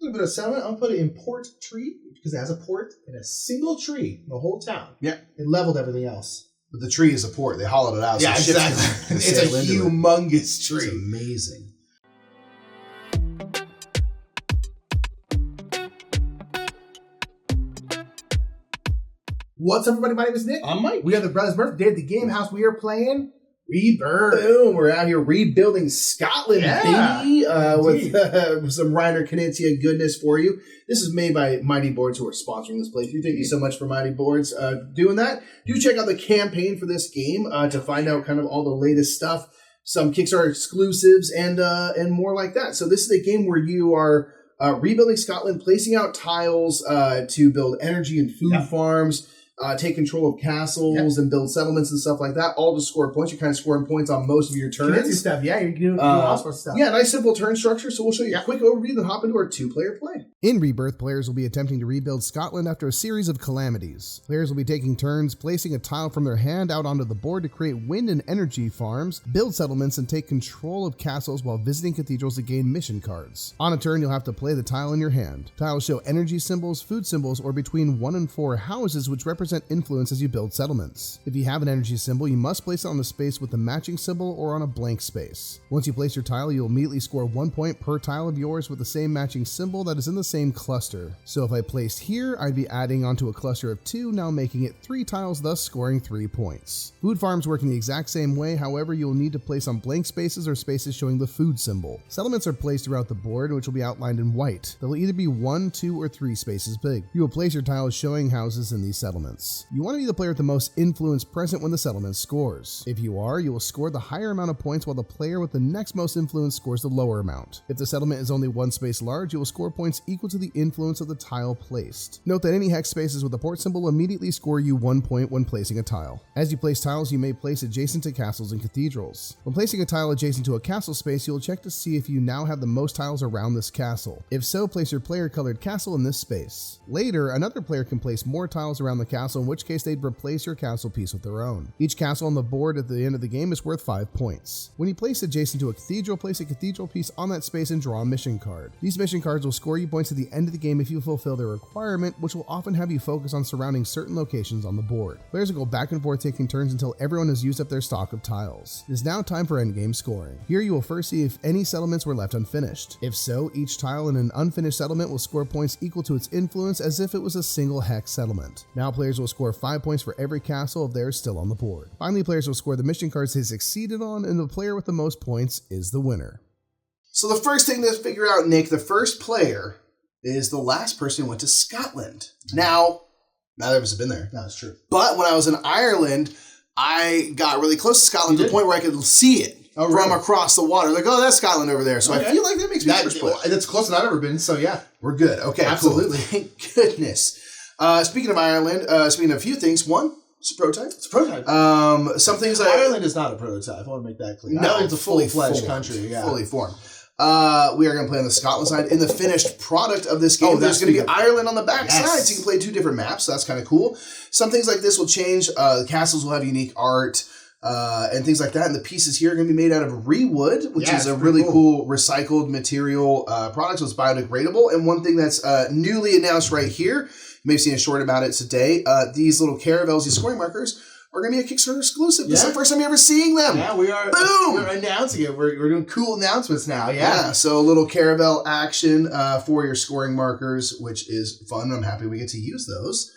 gonna put a settlement. I'm gonna put an import tree because it has a port and a single tree in the whole town. Yeah. It leveled everything else. But the tree is a port. They hollowed it out. Yeah, so exactly. It's a humongous tree. It's amazing. What's up, everybody? My name is Nick. I'm Mike. We are the Brothers Birthday at the Game House. We are playing Rebirth. Boom, we're out here rebuilding Scotland, baby, with some Reiner Knizia goodness for you. This is made by Mighty Boards, who are sponsoring this playthrough. Thank you so much for Mighty Boards doing that. Do check out the campaign for this game to find out kind of all the latest stuff, some Kickstarter exclusives, and more like that. So this is a game where you are rebuilding Scotland, placing out tiles to build energy and food farms, take control of castles and build settlements and stuff like that, all to score points. You're kind of scoring points on most of your turns. Stuff, yeah, you're doing all sorts of stuff. Yeah, nice simple turn structure. So we'll show you a quick overview, then hop into our two-player play. In Rebirth, players will be attempting to rebuild Scotland after a series of calamities. Players will be taking turns placing a tile from their hand out onto the board to create wind and energy farms, build settlements, and take control of castles while visiting cathedrals to gain mission cards. On a turn, you'll have to play the tile in your hand. Tiles show energy symbols, food symbols, or between 1 and 4 houses, which represent influence as you build settlements. If you have an energy symbol, you must place it on the space with the matching symbol or on a blank space. Once you place your tile, you'll immediately score 1 point per tile of yours with the same matching symbol that is in the same cluster. So if I placed here, I'd be adding onto a cluster of 2, now making it 3 tiles, thus scoring 3 points. Food farms work in the exact same way, however, you'll need to place on blank spaces or spaces showing the food symbol. Settlements are placed throughout the board, which will be outlined in white. They'll either be 1, 2, or 3 spaces big. You will place your tiles showing houses in these settlements. You want to be the player with the most influence present when the settlement scores. If you are, you will score the higher amount of points while the player with the next most influence scores the lower amount. If the settlement is only 1 space large, you will score points equal to the influence of the tile placed. Note that any hex spaces with a port symbol will immediately score you 1 point when placing a tile. As you place tiles, you may place adjacent to castles and cathedrals. When placing a tile adjacent to a castle space, you will check to see if you now have the most tiles around this castle. If so, place your player-colored castle in this space. Later, another player can place more tiles around the castle, in which case they'd replace your castle piece with their own. Each castle on the board at the end of the game is worth 5 points. When you place adjacent to a cathedral, place a cathedral piece on that space and draw a mission card. These mission cards will score you points at the end of the game if you fulfill their requirement, which will often have you focus on surrounding certain locations on the board. Players will go back and forth taking turns until everyone has used up their stock of tiles. It is now time for endgame scoring. Here you will first see if any settlements were left unfinished. If so, each tile in an unfinished settlement will score points equal to its influence as if it was a single hex settlement. Now players will score 5 points for every castle of theirs still on the board. Finally, players will score the mission cards they succeeded on, and the player with the most points is the winner. So the first thing to figure out, Nick, the first player is the last person who went to Scotland. Now, neither of us have been there. No, that's true. But when I was in Ireland, I got really close to Scotland to the point where I could see it from across the water. Like, oh, that's Scotland over there. So I feel like that makes me first player. That's close enough I've ever been, so yeah. We're good. Okay, absolutely. Cool. Thank goodness. Speaking of Ireland, speaking of a few things. One, it's a prototype. It's a prototype. Some things Ireland is not a prototype. I want to make that clear. No, it's a fully fledged country. Yeah. Fully formed. We are going to play on the Scotland side. In the finished product of this game, there's going to be Ireland on the back side, so you can play 2 different maps, so that's kind of cool. Some things like this will change. The castles will have unique art and things like that, and the pieces here are going to be made out of rewood, which is a really cool recycled material product, so it's biodegradable. And one thing that's newly announced right here, you may have seen a short about it today, these little caravels, these scoring markers, are going to be a Kickstarter exclusive. This is the first time you're ever seeing them. Yeah, we are. Boom! We're announcing it. We're doing cool announcements now. Yeah, so a little caravel action for your scoring markers, which is fun. I'm happy we get to use those.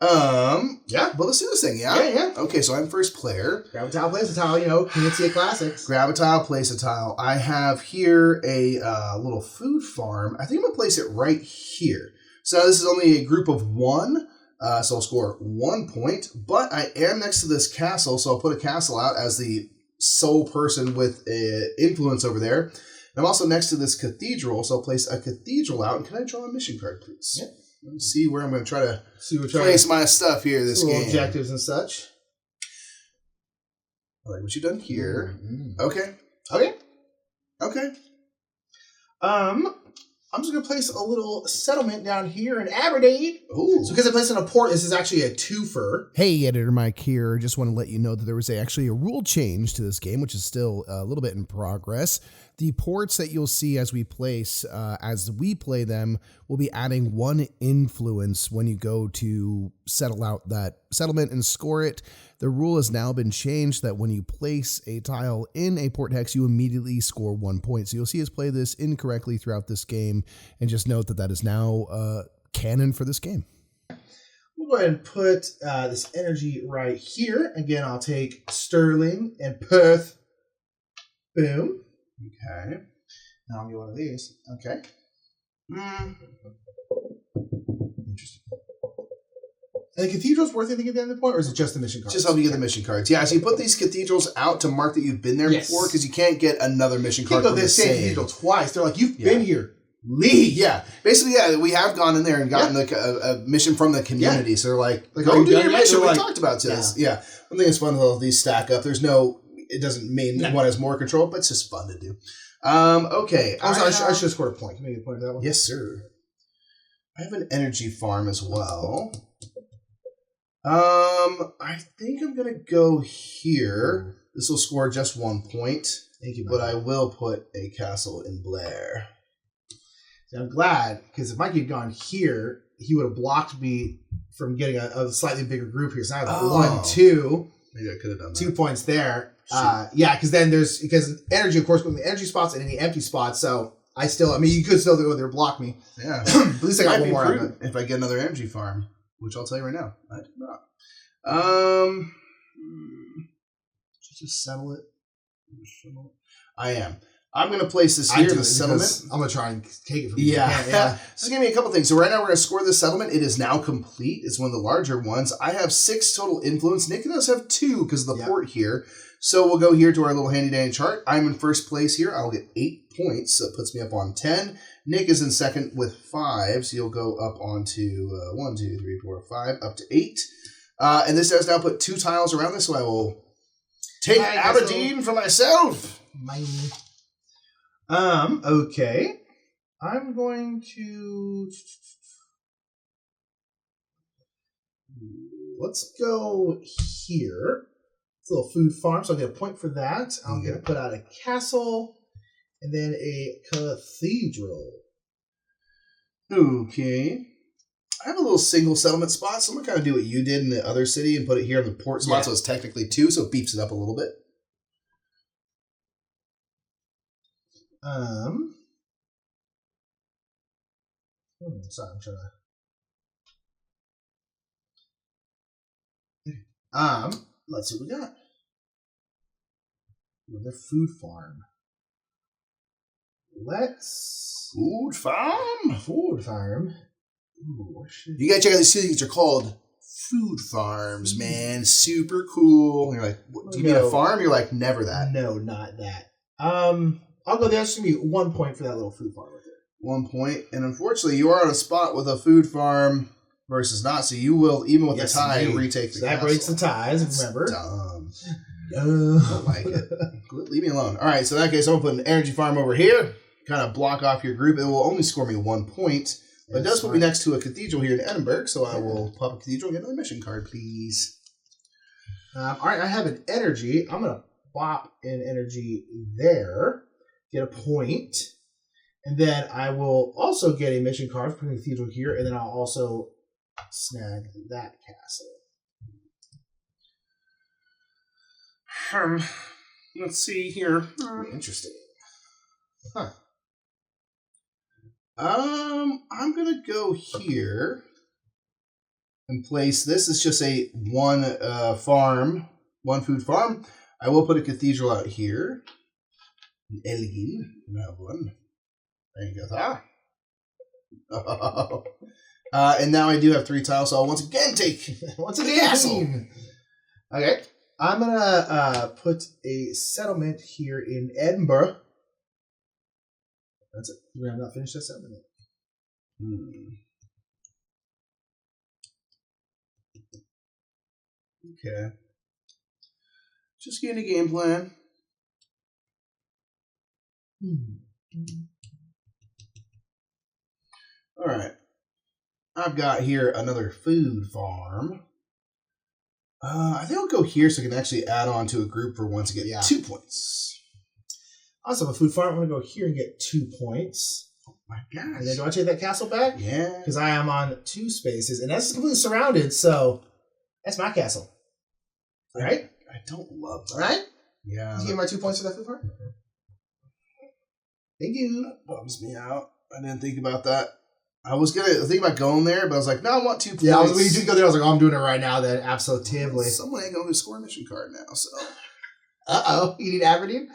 But let's do this thing, Yeah. Okay, so I'm first player. Grab a tile, place a tile, Knizia classics. Grab a tile, place a tile. I have here a little food farm. I think I'm going to place it right here. So this is only a group of 1. So I'll score 1 point, but I am next to this castle, so I'll put a castle out as the sole person with influence over there. And I'm also next to this cathedral, so I'll place a cathedral out. And can I draw a mission card, please? Yep. Let me see where I'm going to try to place my stuff here this game. Objectives and such. I like what you've done here. Mm-hmm. Okay. I'm just going to place a little settlement down here in Aberdeen. Ooh. So because I placed in a port, this is actually a twofer. Hey, Editor Mike here. Just want to let you know that there was actually a rule change to this game, which is still a little bit in progress. The ports that you'll see as we play them, will be adding 1 influence when you go to settle out that settlement and score it. The rule has now been changed that when you place a tile in a port hex, you immediately score 1 point. So you'll see us play this incorrectly throughout this game, and just note that is now canon for this game. We'll go ahead and put this energy right here. Again, I'll take Sterling and Perth. Boom. Okay. Now I'll get one of these. Okay. Interesting. And the cathedral's worth anything at the end of the point, or is it just the mission cards? Just help you get the mission cards. Yeah, so you put these cathedrals out to mark that you've been there before, because you can't get another mission card from the same cathedral twice. They're like, you've been here. Leave. Yeah. Basically, we have gone in there and gotten a mission from the community. So they're like go do your mission. We talked about this. Yeah. One thing that's fun, all these stack up. It doesn't mean one has more control, but it's just fun to do. Okay. I should have scored a point. Can you make a point for that one? Yes, sir. I have an energy farm as well. I think I'm going to go here. This will score just 1 point. Thank you, but I will put a castle in Blair. See, I'm glad, because if Mike had gone here, he would have blocked me from getting a slightly bigger group here. So I have 1, 2. Maybe I could have done that. 2 points there. Because then because energy, of course, goes in the energy spots and any empty spots. So you could still go there and block me. Yeah. At least I got one more out of it. If I get another energy farm, which I'll tell you right now, I did not. Just settle it. I am. I'm going to place this here in the settlement. I'm going to try and take it from you. Yeah. This is going to be a couple things. So right now we're going to score this settlement. It is now complete. It's one of the larger ones. I have 6 total influence. Nick does have 2 because of the port here. So we'll go here to our little handy dandy chart. I'm in first place here. I'll get 8 points. So it puts me up on 10. Nick is in second with 5. So you'll go up onto 1, 2, 3, 4, 5, up to 8. And this does now put 2 tiles around this. So I will take Aberdeen for myself. Okay. I'm going to... Let's go here. It's a little food farm, so I'll get a point for that. I'm going to put out a castle and then a cathedral. Okay. I have a little single settlement spot, so I'm going to kind of do what you did in the other city and put it here in the port spot, so it's technically 2, so it beeps it up a little bit. Sorry, I'm trying to... let's see what we got. The food farm. Food farm? Food farm. Ooh, you gotta check out these cities. They're called food farms, man. Super cool. And you're like, do you mean a farm? You're like, never that. No, not that. I'll go there. It's gonna be 1 point for that little food farm right there. 1 point. And unfortunately, you are on a spot with a food farm versus not, so you will, even with the tie, retake the castle. That breaks the ties, remember? Dumb. I don't like it. Leave me alone. All right, so in that case, I'm going to put an energy farm over here, kind of block off your group. It will only score me 1 point, but it does put me next to a cathedral here in Edinburgh, so I will pop a cathedral and get another mission card, please. All right, I have an energy. I'm going to pop an energy there, get a point, and then I will also get a mission card from the cathedral here, and then I'll also snag that castle. Let's see here. Interesting. Huh. I'm gonna go here and place this. It's just a one food farm. I will put a cathedral out here. Elgin, have one. There you go. And now I do have 3 tiles, so I'll once again take the castle. Okay. I'm going to put a settlement here in Edinburgh. That's it. We're not finished that settlement yet. Okay. Just getting a game plan. All right. I've got here another food farm. I think I'll go here so I can actually add on to a group for once again. 2 points. Also, have a food farm. I'm going to go here and get 2 points. Oh my gosh. And then do I take that castle back? Yeah. Because I am on 2 spaces, and that's completely surrounded, so that's my castle. Right? I don't love that. Right? Yeah. Did you get my 2 points for that food farm? Thank you. That bums me out. I didn't think about that. I was going to think about going there, but I was like, no, I want 2 points. Yeah, when you did go there, I was like, oh, I'm doing it right now then. Absolutely. Someone ain't going to score a mission card now, so. Uh-oh. You need Aberdeen?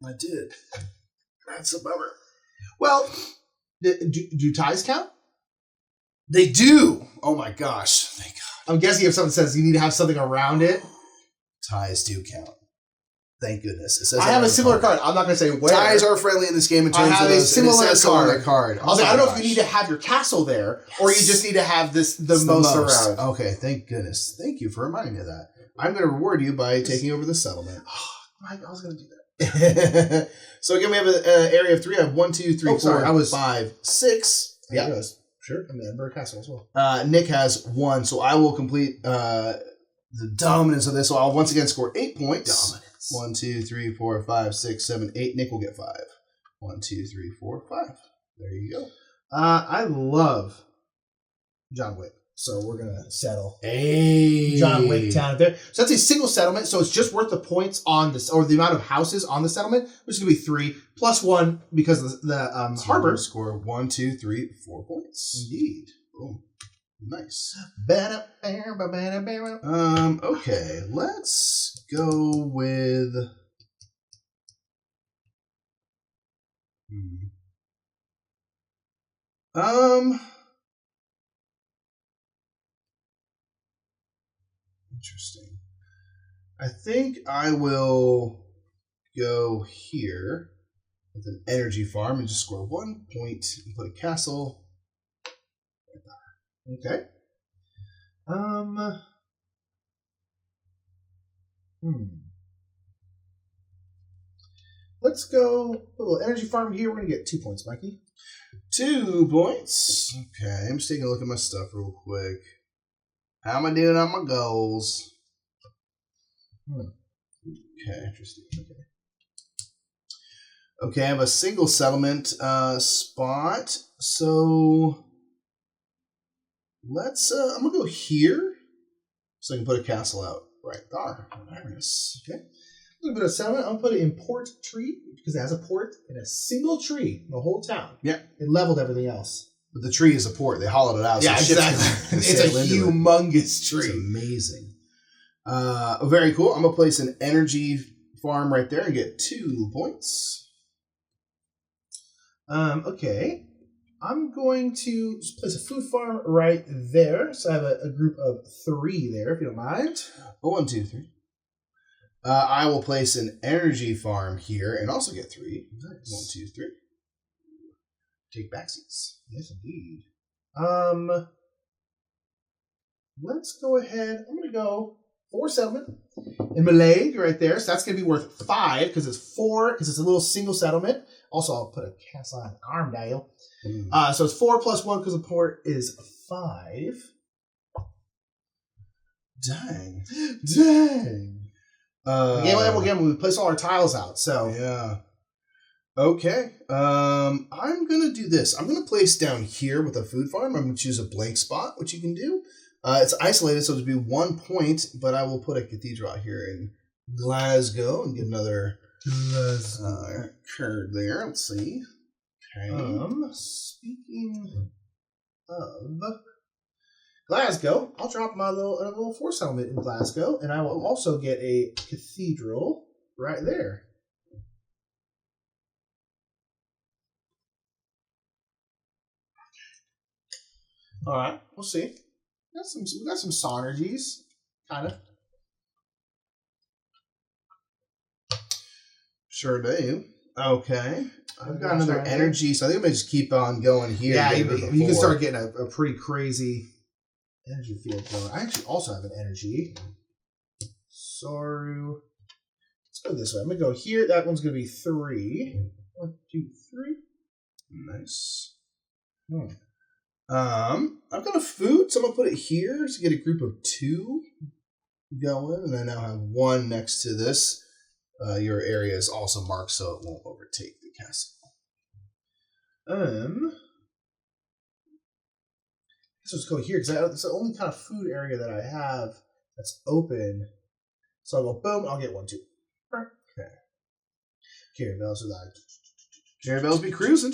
I did. That's a bummer. Well, do ties count? They do. Oh my gosh. Thank God. I'm guessing if someone says you need to have something around it. Ties do count. Thank goodness. It says I have a similar card. I'm not going to say where. Ties are friendly in this game in terms I have of a those, similar and it says so on the card. card. I was like, I don't know if you need to have your castle there, or you just need to have the most around. Okay, thank goodness. Thank you for reminding me of that. I'm going to reward you by taking over the settlement. I was going to do that. So again, we have an area of 3. I have 1, 2, 3, 4, sorry, 5, 6. Yeah. Sure. I'm the Emperor Castle as well. Nick has 1, so I will complete the dominance of this. So I'll once again score 8 points. Dominance. 1, 2, 3, 4, 5, 6, 7, 8. Nick will get 5. 1, 2, 3, 4, 5. There you go. I love John Wick, so we're gonna settle Hey, John Wick town there. So that's a single settlement, so it's just worth the points on this, or the amount of houses on the settlement, which is gonna be 3 plus 1 because of the harbor. Score 1, 2, 3, 4 points. Indeed. Boom. Nice. Okay, let's go with interesting. I think I will go here with an energy farm and just score 1 point and put a castle. Okay. Let's go a little energy farm here. We're gonna get 2 points, Mikey. 2 points. Okay, I'm just taking a look at my stuff real quick. How am I doing on my goals? Okay, interesting. Okay, I have a single settlement spot. So let's. I'm gonna go here, so I can put a castle out right there. Nice. Okay. A little bit of settlement. I'll put it in Port Tree because it has a port and a single tree in the whole town. Yeah. It leveled everything else. But the tree is a port. They hollowed it out. Yeah, so exactly. It's a humongous tree. It's amazing. Very cool. I'm gonna place an energy farm right there and get 2 points. Okay. I'm going to just place a food farm right there. So I have a group of 3 there, if you don't mind. 1, 2, 3. I will place an energy farm here and also get 3. Nice. 1, 2, 3. Take backseats. Yes, indeed. Let's go ahead. I'm going to go 4 settlement in Malay right there. So that's going to be worth 5 because it's 4 because it's a little single settlement. Also, I'll put a castle on Armdale. So it's 4 plus 1 because the port is 5. Dang. Again, we place all our tiles out. So yeah. Okay. I'm gonna do this. I'm gonna place down here with a food farm. I'm gonna choose a blank spot, which you can do. It's isolated, so it'll be 1 point, but I will put a cathedral out here in Glasgow and get another card there. Let's see. Okay. Speaking of Glasgow, I'll drop my little 4 settlement in Glasgow, and I will also get a cathedral right there. All right, we'll see. We got some synergies, kind of. Sure do. Okay. I've got another energy, so I think I'm going to just keep on going here. Yeah, you can start getting a pretty crazy energy field going. I actually also have an energy. Sorry. Let's go this way. I'm going to go here. That one's going to be 3. 1, 2, 3. Nice. I've got a food, so I'm gonna put it here to get a group of 2 going, and I now have 1 next to this. your area is also marked so it won't overtake the castle. Let's just go here because it's the only kind of food area that I have that's open. So I'll go boom. I'll get 1, 2. Okay. Caravels are like. Caravels be cruising.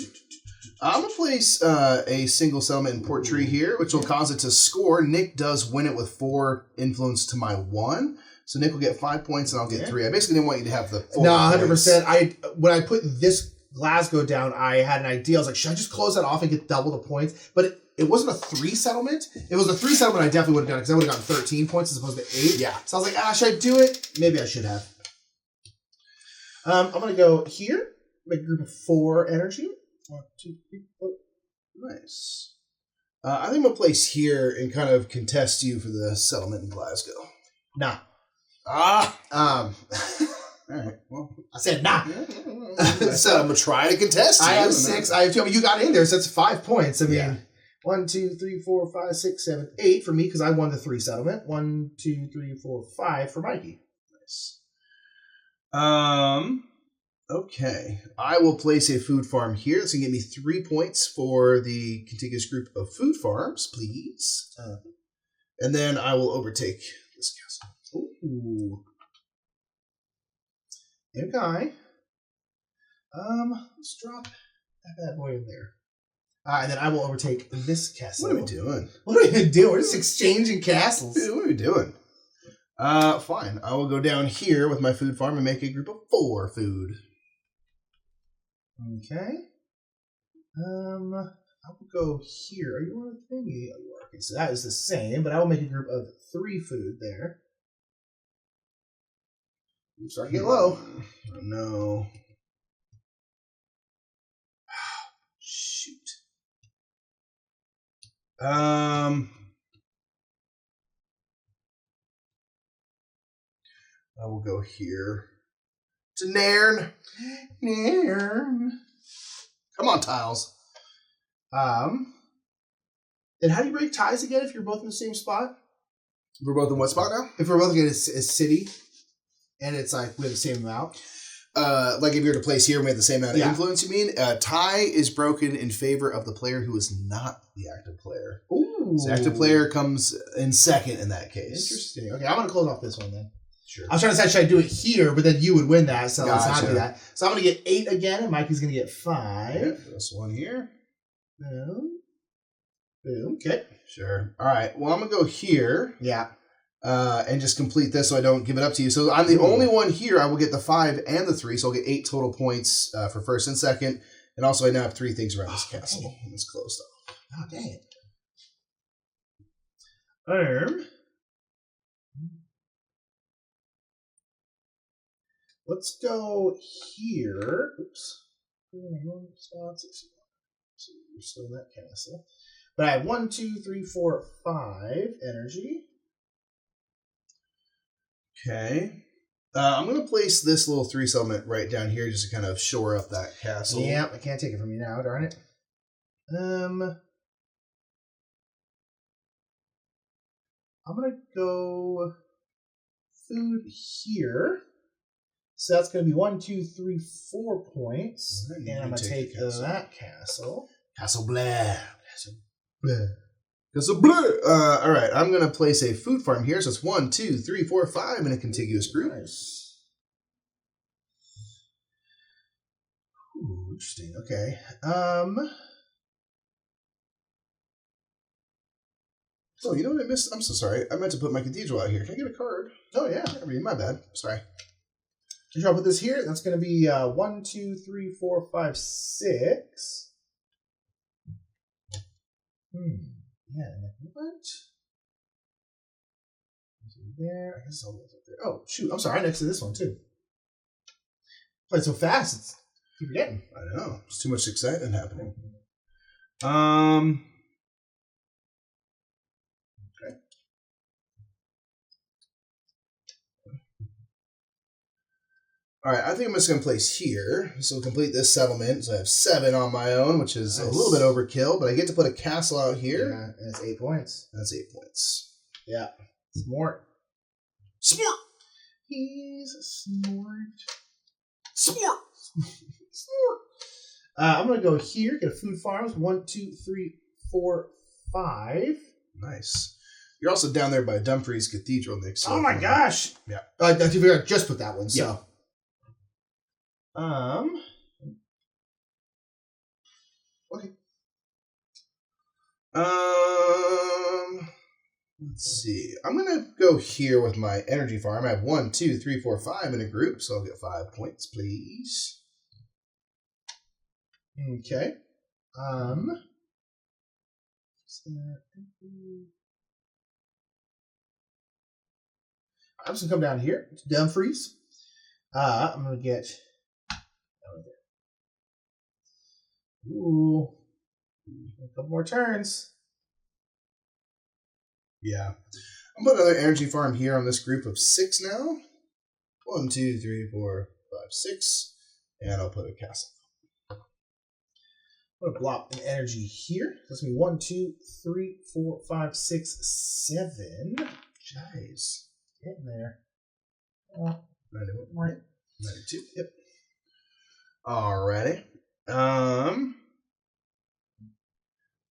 I'm going to place a single settlement in Port Tree here, which will cause it to score. Nick does win it with 4 influence to my 1. So Nick will get 5 points and I'll get 3. I basically didn't want you to have the 4 No, 100%. When I put this Glasgow down, I had an idea. I was like, should I just close that off and get double the points? But it wasn't a 3 settlement. If it was a 3 settlement, I definitely would have done it because I would have gotten 13 points as opposed to 8. Yeah. So I was like, should I do it? Maybe I should have. I'm going to go here. Make a group of 4 energy. 1, 2, 3, 4. Nice. I think I'm going to place here and kind of contest you for the settlement in Glasgow. Nah. All right. Well, I said nah. So I'm going to try to contest you. I have 6. I have 2. I mean, you got in there, so that's 5 points. I mean, Yeah. 1, 2, 3, 4, 5, 6, 7, 8 for me because I won the 3 settlement. 1, 2, 3, 4, 5 for Mikey. Nice. Okay. I will place a food farm here. That's going to give me 3 points for the contiguous group of food farms, please. And then I will overtake this castle. Ooh. Okay. Let's drop that bad boy in there. And then I will overtake this castle. What are we doing? What are we even doing? We're just exchanging castles. Dude, what are we doing? Fine. I will go down here with my food farm and make a group of 4 food. Okay. I will go here. Are you on a thingy? Oh, you are. Okay, so that is the same, but I will make a group of 3 food there. I'm starting to get low. Oh, no. Shoot. I will go here to Nairn. Nairn. Come on, tiles. And how do you break ties again if you're both in the same spot? We're both in what spot now? If we're both in a city, and it's like we have the same amount. Like if you're to place here and we have the same amount of Yeah. influence, you mean? Tie is broken in favor of the player who is not the active player. Ooh. So active player comes in second in that case. Interesting. Okay, I'm going to close off this one then. Sure. I was trying to decide, should I do it here, but then you would win that, so let's not Gotcha. do that. So I'm going to get 8 again, and Mikey's going to get 5. Yeah, this one here. Boom. Boom. Okay. Sure. All right. Well, I'm going to go here. Yeah. And just complete this so I don't give it up to you. So I'm the only one here. I will get the 5 and the 3, so I'll get 8 total points for first and second. And also I now have 3 things around this castle. dang It's closed off. Oh, dang it. Let's go here. Oops. One spot, 6. So we're still in that castle. But I have 1, 2, 3, 4, 5 energy. Okay. I'm going to place this little 3 settlement right down here just to kind of shore up that castle. Yeah, I can't take it from you now, darn it. I'm going to go food here. So that's going to be 1, 2, 3, 4 points. Right, And I'm going to take that castle. Castle Blair. Castle Blair. Castle Blair. All right. I'm going to place a food farm here. So it's 1, 2, 3, 4, 5 in a contiguous group. Nice. Ooh, interesting. Okay. Oh, you know what I missed? I'm so sorry. I meant to put my cathedral out here. Can I get a card? Oh, yeah. I mean, my bad. Sorry. Should I put this here? That's going to be 1, 2, 3, 4, 5, 6. Yeah, what? There. I guess I'll move up there. Oh, shoot. I'm sorry. Next to this one, too. Played so fast. It's keep forgetting. I know. There's too much excitement happening. Okay. All right, I think I'm just going to place here. So we'll complete this settlement. So I have 7 on my own, which is a little bit overkill, but I get to put a castle out here. Yeah, and it's 8 points. That's 8 points. Yeah. Smart. Smart! He's smart. Sport. Smart. I'm gonna go here. Get a food farms. 1, 2, 3, 4, 5. Nice. You're also down there by Dumfries Cathedral, Nick. So Oh my gosh! Yeah. I just put that one. So. Okay. Let's see. I'm gonna go here with my energy farm. I have 1, 2, 3, 4, 5 in a group, so I'll get 5 points, please. Okay. I'm just gonna come down here to Dumfries. I'm gonna get down there. Ooh, a couple more turns. Yeah. I'm putting another energy farm here on this group of 6 now. 1, 2, 3, 4, 5, 6. And I'll put a castle. I'm gonna plop an energy here. That's gonna be 1, 2, 3, 4, 5, 6, 7. Jeez. Getting there. 91. Right. 92. Yep. Alrighty.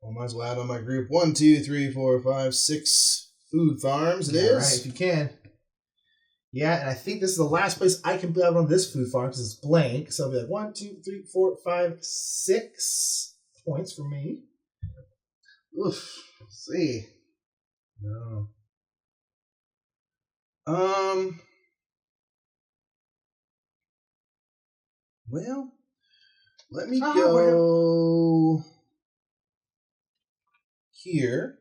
Well, might as well add on my group 1, 2, 3, 4, 5, 6 food farms. It is. Right, if you can. Yeah, and I think this is the last place I can have on this food farm because it's blank. So it'll be like 1, 2, 3, 4, 5, 6 points for me. Oof. Let's see. No. Well, let me go here.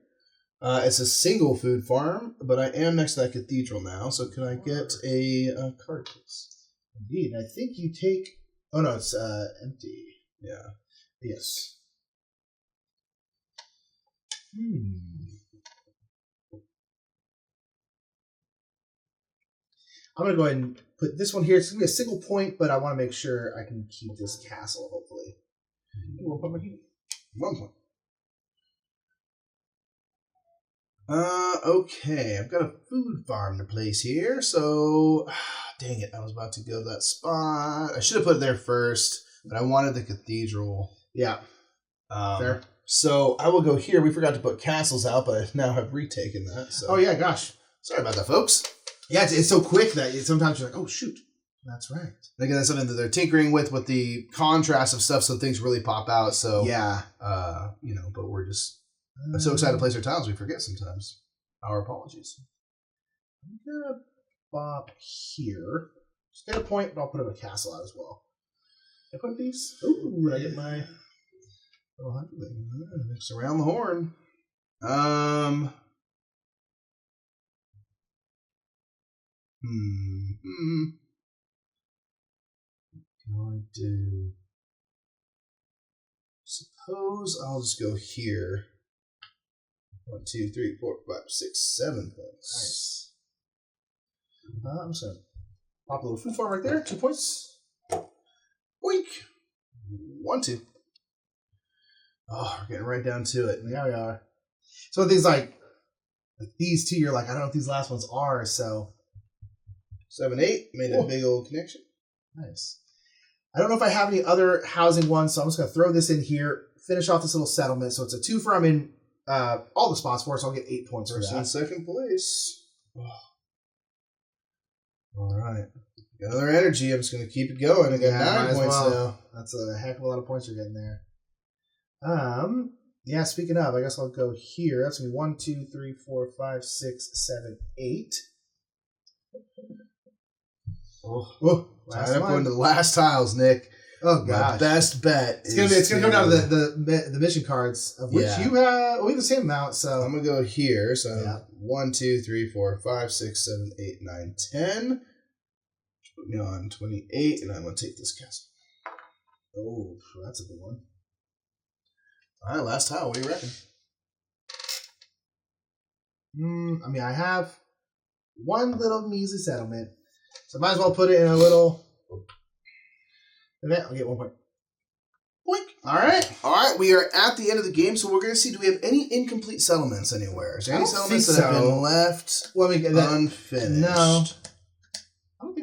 It's a single food farm, but I am next to that cathedral now, so can I get a card, please? Indeed. I think you take... Oh, no, it's empty. Yeah. Yes. I'm going to go ahead and put this one here. It's going to be a single point, but I want to make sure I can keep this castle, hopefully. We'll put my here. 1 point. Okay, I've got a food farm to place here, so dang it, I was about to go to that spot. I should have put it there first, but I wanted the cathedral. Yeah. Fair. So I will go here. We forgot to put castles out, but I now have retaken that. So. Oh, yeah, gosh. Sorry about that, folks. Yeah, it's so quick that sometimes you're like, oh, shoot. That's right. And again, that's something that they're tinkering with the contrast of stuff so things really pop out. So, yeah. But we're just so excited to place our tiles, we forget sometimes. Our apologies. I'm going to bop here. Just get a point, but I'll put a castle out as well. I put these. Ooh, I get my little hunter thing. Mix around the horn. What can I do? Suppose I'll just go here. 1, 2, 3, 4, 5, 6, 7 points. Nice. I'm just going to pop a little food farm right there. 2 points. Boink. 1, 2. Oh, we're getting right down to it. Yeah, we are. So things like these two, you're like, I don't know what these last ones are, so. 7, 8. Made a big old connection. Nice. I don't know if I have any other housing ones, so I'm just going to throw this in here, finish off this little settlement. So it's a 2 farm in all the spots for it, so I'll get 8 points for that. that. Second place. Oh. All right. Got another energy. I'm just going to keep it going. I got 9 points now. That's a heck of a lot of points you're getting there. Yeah, speaking of, I guess I'll go here. That's going to be 1, 2, 3, 4, 5, 6, 7, 8. Tied up going to the last tiles, Nick. Oh gosh, my best bet. It's gonna come down to the mission cards, of which you have. We have the same amount, so I'm gonna go here. So 1, 2, 3, 4, 5, 6, 7, 8, 9, 10. Put me on 28, and I'm gonna take this castle. Oh, that's a good one. All right, last tile. What do you reckon? I mean, I have one little measly settlement, so I might as well put it in a little event. I'll get 1 point. Boink. All right. We are at the end of the game, so we're going to see, do we have any incomplete settlements anywhere? Is there any settlements that have been left unfinished? No.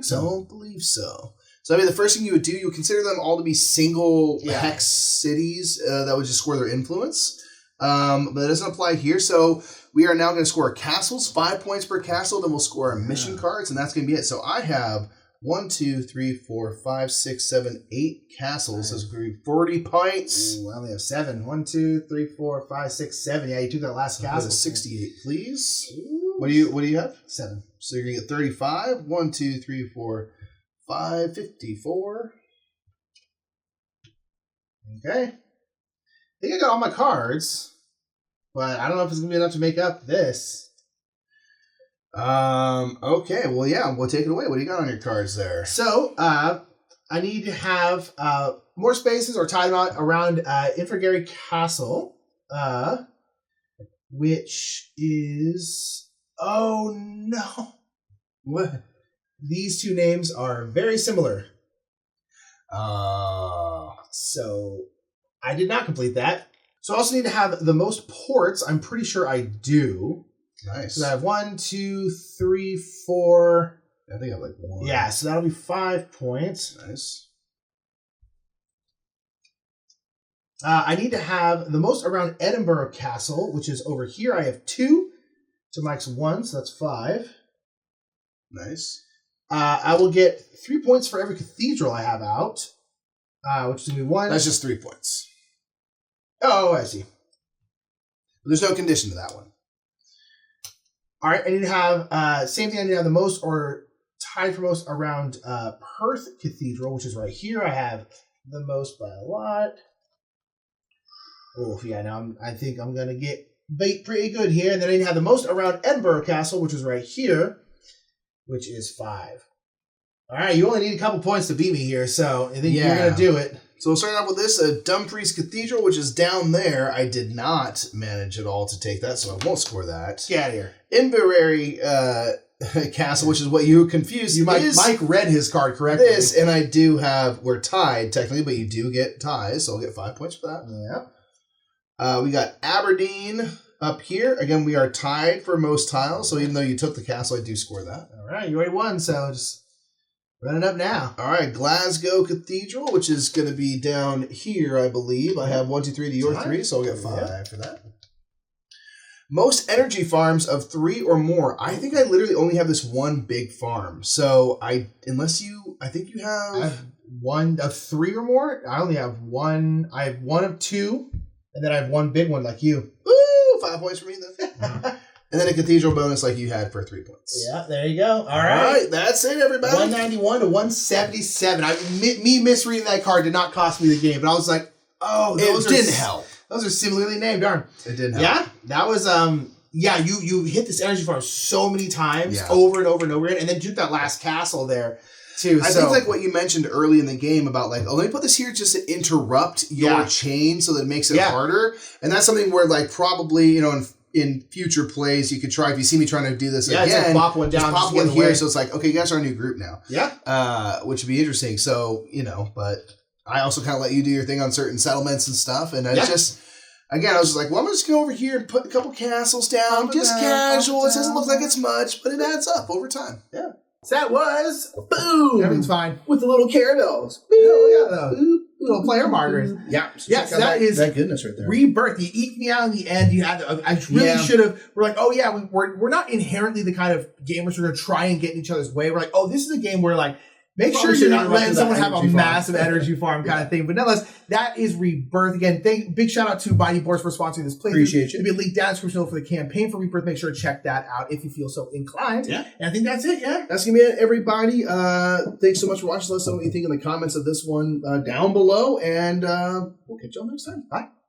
so. Don't believe so. So, I mean, the first thing you would do, you would consider them all to be single hex cities that would just score their influence. But that doesn't apply here. So, we are now going to score castles, 5 points per castle. Then we'll score our mission cards, and that's going to be it. So, I have 1, 2, 3, 4, 5, 6, 7, 8 castles. That's going to be 40 points. Ooh, I only have 7. 1, 2, 3, 4, 5, 6, 7. Yeah, you took that last castle. 68, please. Ooh. What do you have? 7. So, you're going to get 35. 1, 2, 3, 4, 5, 54. Okay. I think I got all my cards, but I don't know if it's going to be enough to make up this. Okay, well, yeah, we'll take it away. What do you got on your cards there? So, I need to have more spaces or tie them out around Infragary Castle, which is... Oh, no. What? These two names are very similar. So I did not complete that. So I also need to have the most ports. I'm pretty sure I do. Nice. So I have 1, 2, 3, 4. I think I have like 1. Yeah, so that'll be 5 points. Nice. I need to have the most around Edinburgh Castle, which is over here. I have 2. To Mike's 1, so that's 5. Nice. I will get 3 points for every cathedral I have out, which is going to be 1. That's just 3 points. Oh, I see. There's no condition to that one. All right, I need to have, same thing, I need to have the most or tied for most around Perth Cathedral, which is right here. I have the most by a lot. Oh, yeah, now I think I'm going to get beat pretty good here. And then I need to have the most around Edinburgh Castle, which is right here, which is 5. All right, you only need a couple points to beat me here, so I think you're going to do it. So we'll start out with this, Dumfries Cathedral, which is down there. I did not manage at all to take that, so I won't score that. Get out of here. Inverary Castle, which is what you were confused. Mike read his card correctly. This, and I do have, we're tied technically, but you do get ties, so I'll get 5 points for that. Yeah. We got Aberdeen up here. Again, we are tied for most tiles, so even though you took the castle, I do score that. All right, you already won, so just run it up now. All right, Glasgow Cathedral, which is going to be down here, I believe. I have 1, 2, 3 to your 3, so I'll get 5 for that. Most energy farms of 3 or more. I think I literally only have this one big farm. So I think you have... I have 1 of 3 or more. I only have 1. I have 1 of 2, and then I have 1 big one like you. Woo! 5 points for me then. And then a cathedral bonus like you had for 3 points. Yeah, there you go. All right. All right, that's it, everybody. 191 to 177. Me misreading that card did not cost me the game, but I was like, oh, it didn't help. Those are similarly named, darn. It didn't help. Yeah, that was you hit this energy farm so many times, Yeah. over and over and over again, and then took that last castle there too. I think like what you mentioned early in the game about like, oh, let me put this here just to interrupt your chain so that it makes it harder. And that's something where like probably, you know, in future plays you could try, if you see me trying to do this again, it's like pop one down, just pop one here, so it's like, okay, you guys are a new group now. Yeah. Which would be interesting. So, you know, but I also kind of let you do your thing on certain settlements and stuff, and it's just, again, I was just like, well, I'm just going to go over here and put a couple castles down, just casual. It doesn't look like it's much, but it adds up over time. Yeah. So that was boom. Everything's fine with the little caramels. Little player markers. Yeah. Yes, that is that goodness right there. Rebirth. You eked me out in the end. You had. I really should have. We're like, oh yeah, we're not inherently the kind of gamers who are going to try and get in each other's way. We're like, oh, this is a game where like, make sure you're not letting someone have a massive energy farm kind of thing. But nonetheless, that is Rebirth. Again, big shout out to Mighty Boards for sponsoring this playthrough. Appreciate you. There'll be a link down in the description for the campaign for Rebirth. Make sure to check that out if you feel so inclined. Yeah. And I think that's it, yeah. That's going to be it, everybody. Thanks so much for watching. Let us know what you think in the comments of this one down below. And we'll catch y'all next time. Bye.